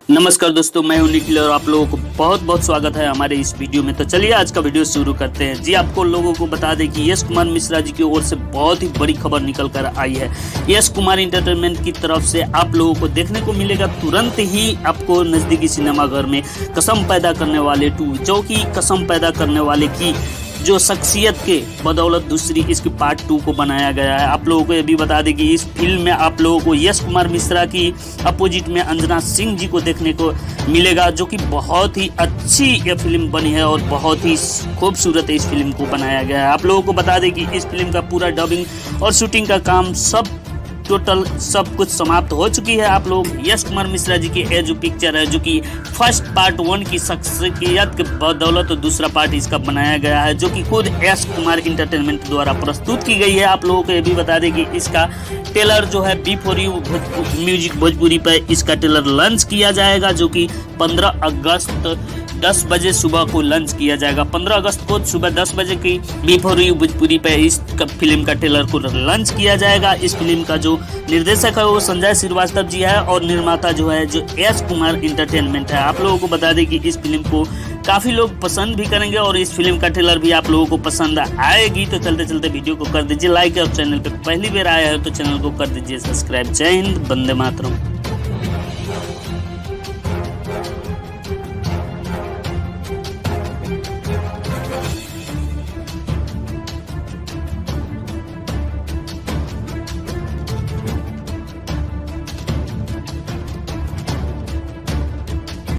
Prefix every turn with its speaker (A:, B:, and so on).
A: नमस्कार दोस्तों, मैं हूं निखिल और आप लोगों को बहुत बहुत स्वागत है हमारे इस वीडियो में। तो चलिए आज का वीडियो शुरू करते हैं। जी, आपको लोगों को बता दें कि यश कुमार मिश्रा जी की ओर से बहुत ही बड़ी खबर निकल कर आई है। यश कुमार इंटरटेनमेंट की तरफ से आप लोगों को देखने को मिलेगा तुरंत ही आपको नज़दीकी सिनेमाघर में कसम पैदा करने वाले 2, जो कि कसम पैदा करने वाले की जो शख्सियत के बदौलत दूसरी इसकी पार्ट 2 को बनाया गया है। आप लोगों को ये भी बता दें कि इस फिल्म में आप लोगों को यश कुमार मिश्रा की अपोजिट में अंजना सिंह जी को देखने को मिलेगा, जो कि बहुत ही अच्छी ये फिल्म बनी है और बहुत ही खूबसूरत इस फिल्म को बनाया गया है। आप लोगों को बता दें कि इस फिल्म का पूरा डबिंग और शूटिंग का काम टोटल सब कुछ समाप्त हो चुकी है। आप लोग यश कुमार मिश्रा जी की ये जो पिक्चर है, जो कि फर्स्ट पार्ट 1 की शख्सियत के बदौलत दूसरा पार्ट इसका बनाया गया है, जो कि खुद यश कुमार इंटरटेनमेंट द्वारा प्रस्तुत की गई है। आप लोगों को ये भी बता दें कि इसका ट्रेलर जो है B4U म्यूजिक भोजपुरी पर इसका ट्रेलर लॉन्च किया जाएगा, जो कि 15 अगस्त 10 बजे सुबह को लॉन्च किया जाएगा। 15 अगस्त को सुबह 10 बजे की B4U भोजपुरी पे इस फिल्म का ट्रेलर को लॉन्च किया जाएगा। इस फिल्म का जो निर्देशक है वो संजय श्रीवास्तव जी है और निर्माता जो है जो यश कुमार इंटरटेनमेंट है। आप लोगों को बता दें कि इस फिल्म को काफ़ी लोग पसंद भी करेंगे और इस फिल्म का ट्रेलर भी आप लोगों को पसंद आएगी। तो चलते चलते वीडियो को कर दीजिए लाइक और चैनल पे पहली बार आया है तो चैनल को कर दीजिए सब्सक्राइब। जय हिंद, वंदे मातरम।